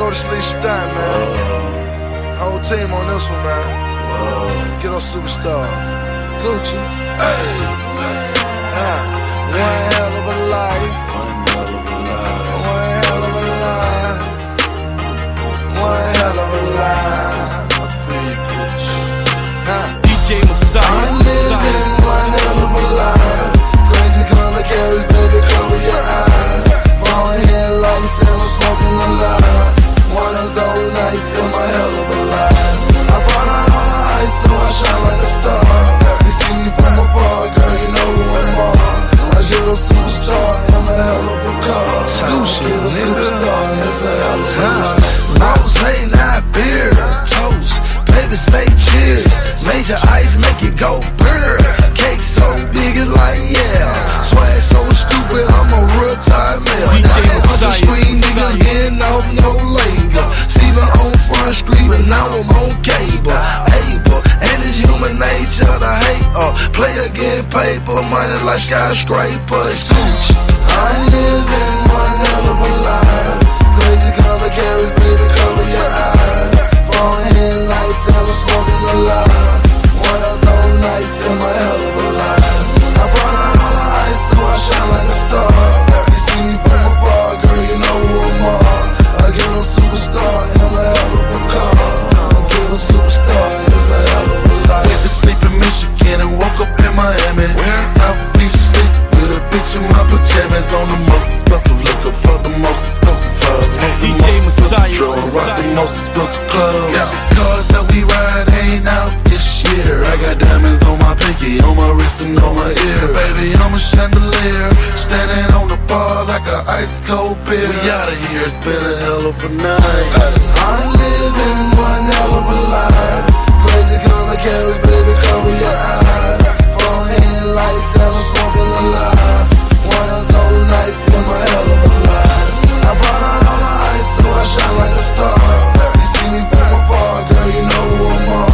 go to sleep stunt, man. Whole team on this one, man. Get on superstars. Gucci. Hey. One hell of a life. One hell of a life. One hell of a life. I feel you, Gucci. DJ Messiah. I'm living one hell of a life. Crazy color carries, baby, cover your eyes. Falling headlights and I'm smoking a lot. One of those nights in my hell of a life. I brought out all the ice so I shine like a star. You see me from afar, girl, you know who I'm on. I get a superstar in a hell of a car. Get a superstar, it's a hell of a life. Rose, not beer, toast, baby say cheers. Major ice make it go brr. Cake so big it's like yeah. Swag so stupid, I'm a real time male. On the screen, niggas getting off no label. Steven on front street, but now I'm on cable. Able, and it's human nature to hate. Player get paper, money like skyscrapers. I'm living one hell of a life. Crazy color carries, baby, cover your eyes. Falling headlights and I'm smoking a lot. One of those nights in my hell of a life. I brought out all the ice so I shine like a star. You see me from afar, girl, you know who I'm on. I get a superstar in a hell of a car. I get a superstar, it's a hell of a life. Went to sleep in Michigan and woke up in Miami. South Beach sleep with a bitch in my pajamas. On the most expensive liquor for the most expensive fuzz. DJ Messiah. Rock the most expensive clubs. Got the cars that we ride ain't out this year. I got diamonds on my pinky, on my wrist and on my ear. Baby, I'm a chandelier, standing on the bar like a ice cold beer. We out of here, it's been a hell of a night. I'm living one hell of a life. Crazy color carries, baby, cover your eyes. Falling headlights and I'm smoking a lot. One of those nights in my hell of a life. I brought out all the ice so I shine like a star. You see me from afar, girl, you know who I'm on.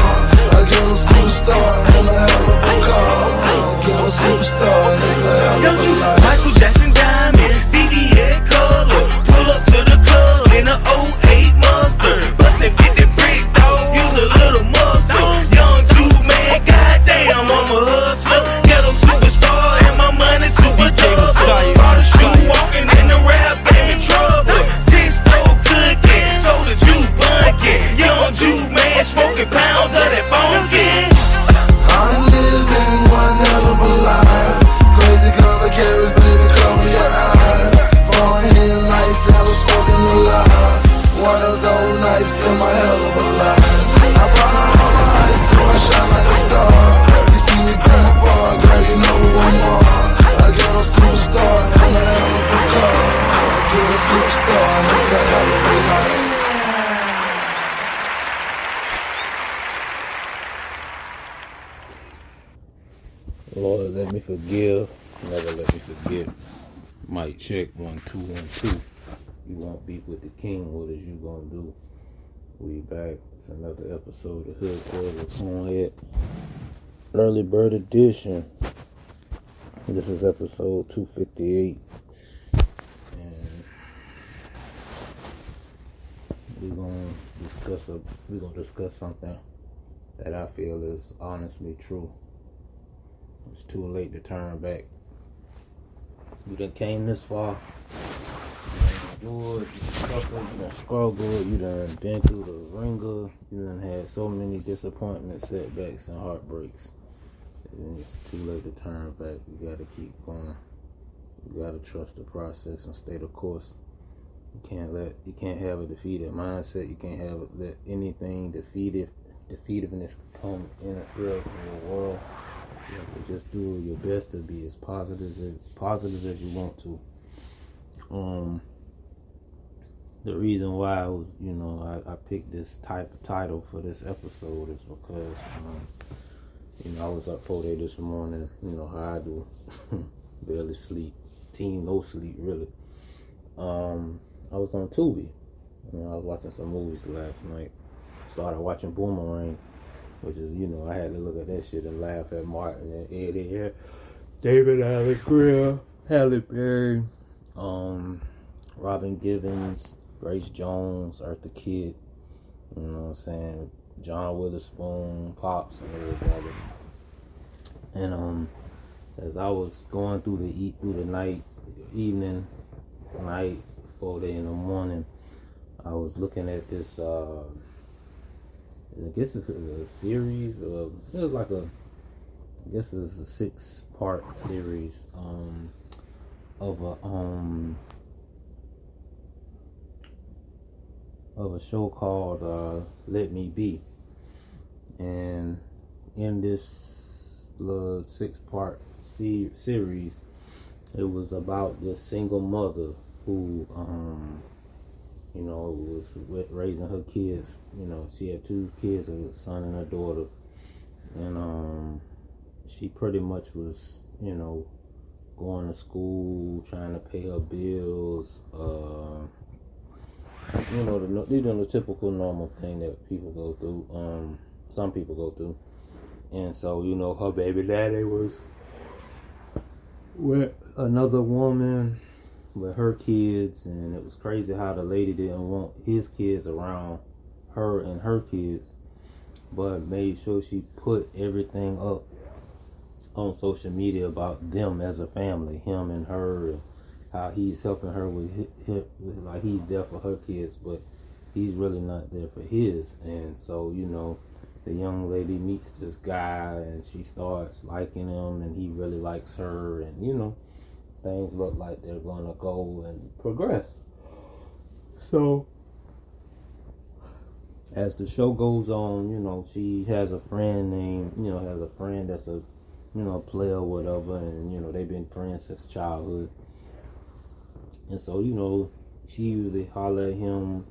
I get a superstar in a hell of a car. I get a superstar, it's a hell of a life. Michael Jackson diamonds, CDA color. Pull up to the club in a 08 Monster. Bustin' 50 bricks, dog, use a little muscle. Young Jew man, goddamn, I'm a hustler. Get a superstar and my money super double. Bought a shoe walking in the rap game in trouble. 6-store cookie, sold the juice bunkin'. Young Jew man, smoking pounds of that funky. I'm living one hell of a life. Crazy color carries, baby, cover your eyes. Falling headlights and I'm smoking a lot. One of those nights in my hell of a life. I brought out all the ice so I shine like a star. You see me from afar, girl, you know who I'm on. I get a superstar in a hell of a car. I get a superstar, it's a hell of a life. Lord, let me forgive, never let me forget. Mic check, 1 2 1 2. You want beef with the king? What is you gonna do? We back. It's another episode of Hood Club with ConeHead. Early Bird Edition. This is episode 258, and we're gonna discuss something that I feel is honestly true. It's too late to turn back. You done came this far. You done endured, you done suffered, you done struggled, you done been through the ringer, you done had so many disappointments, setbacks, and heartbreaks. And it's too late to turn back. You gotta keep going. You gotta trust the process and stay the course. You can't have a defeated mindset. You can't let anything defeativeness come interfere in your world. You have to just do your best to be as positive as you want to. The reason why I picked this type of title for this episode is because I was up 4 days this morning. You know how I do, barely sleep, no sleep really. I was on Tubi. I was watching some movies last night. Started watching Boomerang, which is, I had to look at that shit and laugh at Martin and Eddie here. David Allen Greer, Halle Berry, Robin Givens, Grace Jones, L8te Kid, you know what I'm saying, John Witherspoon, Pops, and everybody. And as I was going through the night, before day in the morning, I was looking at this. I guess it's a series. It was like a 6-part series of a show called L8te Be, and in this little 6-part series, it was about this single mother who was raising her kids. You know, she had 2 kids, a son and a daughter, and she pretty much was, going to school, trying to pay her bills, the typical normal thing that people go through, some people go through. And so, her baby daddy was with another woman with her kids, and it was crazy how the lady didn't want his kids around her and her kids, but made sure she put everything up on social media about them as a family, him and her, and how he's helping her with like he's there for her kids, but he's really not there for his. And so, the young lady meets this guy, and she starts liking him, and he really likes her, and things look like they're gonna go and progress. So as the show goes on, she has a friend that's a player or whatever, and they've been friends since childhood. And so, she usually holler at him,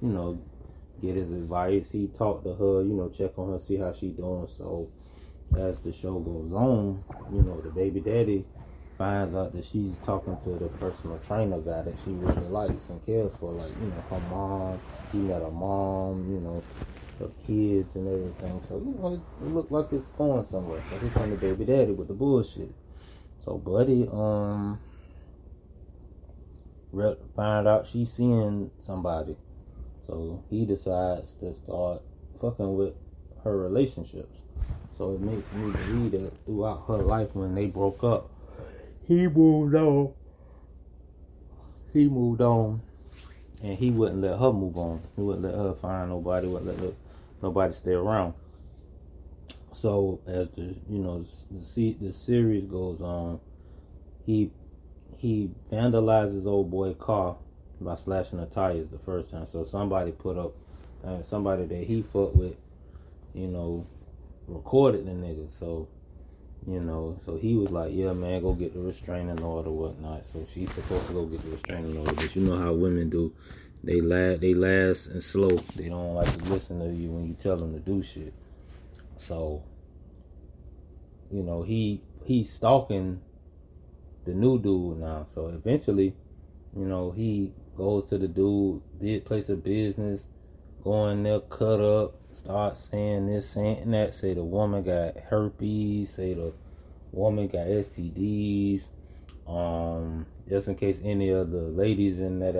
get his advice. He talk to her, check on her, see how she doing. So as the show goes on, the baby daddy finds out that she's talking to the personal trainer guy that she really likes and cares for, like, her mom. He met her mom, her kids and everything. So, it looked like it's going somewhere. So here come the baby daddy with the bullshit. So Buddy find out she's seeing somebody. So he decides to start fucking with her relationships. So it makes me believe that throughout her life, when they broke up, he moved on, and he wouldn't let her move on. He wouldn't let her find nobody, wouldn't let nobody stay around. So as the series goes on, he vandalizes old boy car by slashing the tires the first time. So somebody put up, somebody that he fucked with, recorded the nigga. So, so he was like, yeah, man, go get the restraining order or whatnot. So she's supposed to go get the restraining order. But you know how women do. They last and slow. They don't like to listen to you when you tell them to do shit. So, he's stalking the new dude now. So eventually, he goes to the dude, big place of business, go in there, cut up, start saying this, saying that, say the woman got herpes, say the woman got STDs, just in case any of the ladies in that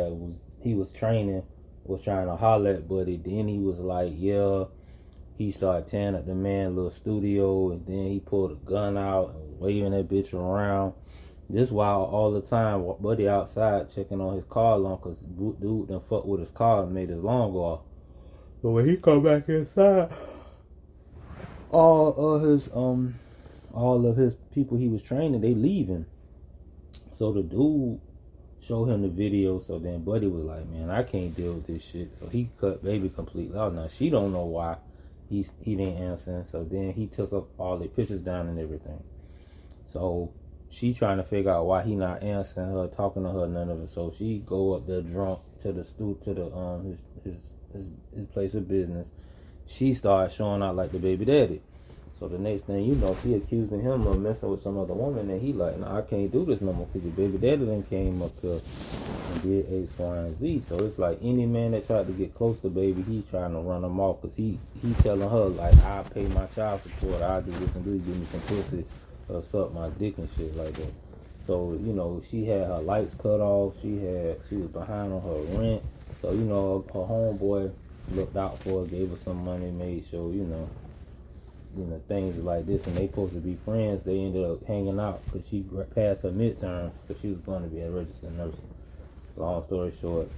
he was training was trying to holler at Buddy. Then he was like, yeah, he started tearing up the man's little studio, and then he pulled a gun out and waving that bitch around. This while all the time Buddy outside checking on his car alarm, because dude done fucked with his car and made his alarm go off. So when he come back inside, all of his people he was training, they leaving. So the dude showed him the video. So then Buddy was like, man, I can't deal with this shit. So he cut baby completely out. Now she don't know why he didn't answer. So then he took up all the pictures down and everything. So she trying to figure out why he not answering her, talking to her, none of it. So she go up there drunk to the his place of business. She started showing out like the baby daddy. So the next thing you know, she accusing him of messing with some other woman, and he like, nah, I can't do this no more, because your baby daddy then came up here and did X, Y, and Z. So it's like any man that tried to get close to baby, he trying to run him off, because he telling her like, I'll pay my child support, I'll do this and do, give me some pussy, or suck my dick and shit like that. So, she had her lights cut off, she was behind on her rent, So, you know, her homeboy looked out for her, gave her some money, made sure, you know, things like this, and they supposed to be friends. They ended up hanging out because she passed her midterms because she was going to be a registered nurse. Long story short,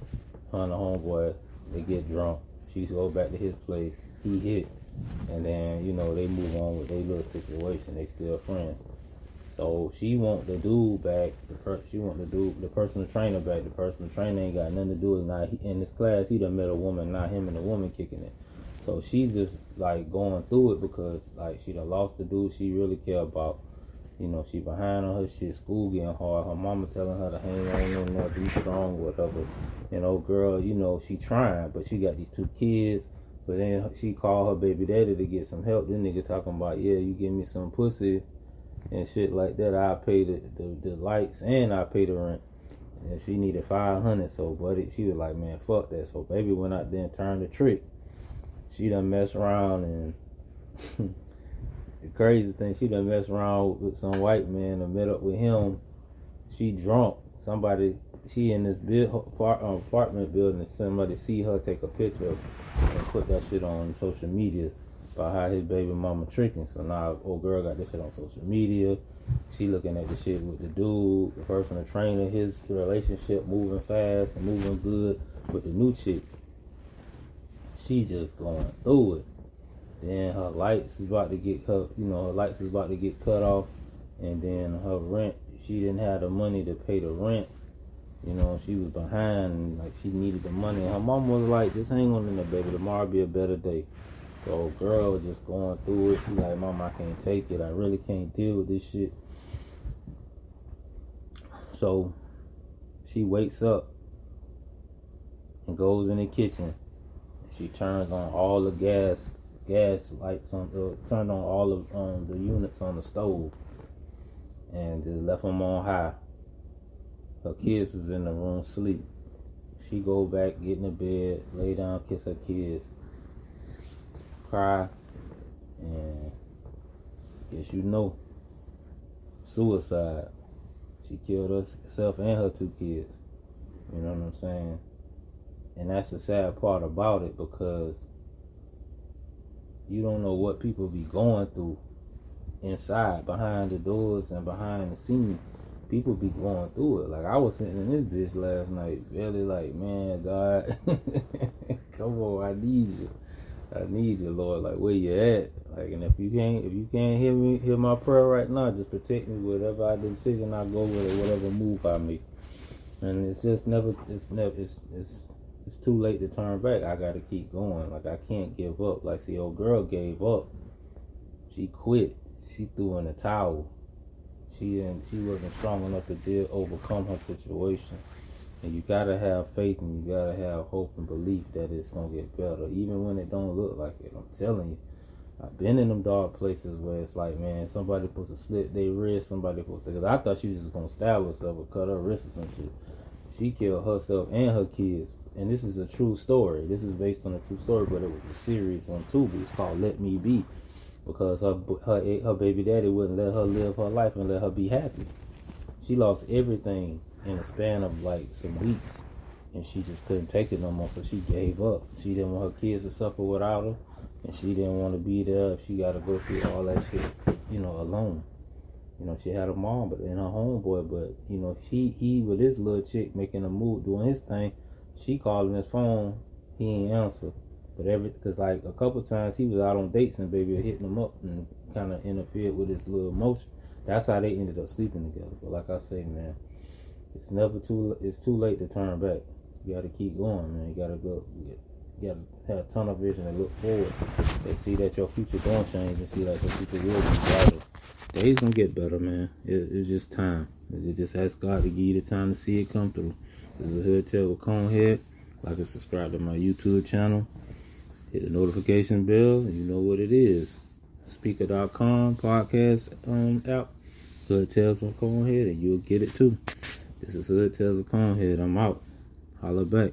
her and the homeboy, they get drunk. She go back to his place. He hit, and then, you know, they move on with their little situation. They still friends. So she want the dude back. She want the personal trainer back. The personal trainer ain't got nothing to do with it. In this class, he done met a woman. Not him and the woman kicking it. So she just like going through it because like she done lost the dude she really care about. You know, she behind on her shit. School getting hard. Her mama telling her to hang on in there, be strong, whatever. You know, girl, you know, she trying, but she got these 2 kids. So then she called her baby daddy to get some help. This nigga talking about, yeah, you give me some pussy and shit like that, I'll pay the lights and I'll pay the rent. And she needed $500, so buddy, she was like, man, fuck that. So baby went out there and turned the trick. She done messed around, and the crazy thing, she done messed around with some white man and met up with him. She drunk. She in this big apartment building, and somebody see her take a picture and put that shit on social media about how his baby mama tricking. So now old girl got this shit on social media. She looking at the shit with the dude, the personal trainer, his relationship moving fast and moving good with the new chick. She just going through it. Then her lights is about to get cut, her lights is about to get cut off, and then her rent, she didn't have the money to pay the rent. She was behind, and like she needed the money. And her mom was like, just hang on in there, baby, tomorrow be a better day. So girl was just going through it. She like, Mom, I can't take it. I really can't deal with this shit. So she wakes up and goes in the kitchen. She turns on all the gas lights turned on all of the units on the stove, and just left them on high. Her kids was in the room sleep. She go back, get in the bed, lay down, kiss her kids, cry, and guess suicide. She killed herself and her 2 kids. You know what I'm saying? And that's the sad part about it, because you don't know what people be going through inside, behind the doors and behind the scenes. People be going through it. Like, I was sitting in this bitch last night, really like, man, God, come on, I need you, Lord. Like, where you at? Like, and if you can't hear my prayer right now, just protect me. Whatever decision I go with, or whatever move I make. And it's too late to turn back. I gotta keep going. Like, I can't give up. Like, see, old girl gave up. She quit. She threw in the towel. She wasn't strong enough to overcome her situation. And you gotta have faith, and you gotta have hope and belief that it's gonna get better, even when it don't look like it. I'm telling you, I've been in them dark places where it's like, man, somebody supposed to slit their wrist, somebody supposed to, because I thought she was just gonna stab herself or cut her wrist or some shit. She killed herself and her kids. And this is a true story. This is based on a true story, but it was a series on Tubi. It's called Let Me Be, because her baby daddy wouldn't let her live her life and let her be happy. She lost everything in a span of like some weeks, and she just couldn't take it no more, so she gave up. She didn't want her kids to suffer without her, and she didn't want to be there if she got to go through all that shit, alone. She had a mom and her homeboy, but he with his little chick making a move, doing his thing. She called him his phone, he ain't answer. But because like a couple times he was out on dates and baby hitting him up and kind of interfered with his little emotion. That's how they ended up sleeping together. But like I say, man, it's too late to turn back. You gotta keep going, man. You gotta have a tunnel vision and look forward and see that your future gonna change, and see that your future will be brighter. Days gonna get better, man. It's just time. It just ask God to give you the time to see it come through. This is Hood Tale with ConeHead. Like and subscribe to my YouTube channel. Hit the notification bell. You know what it is. Spreaker.com podcast app. Hood Tales with ConeHead, and you'll get it too. This is Hood Tales with ConeHead. I'm out. Holla back.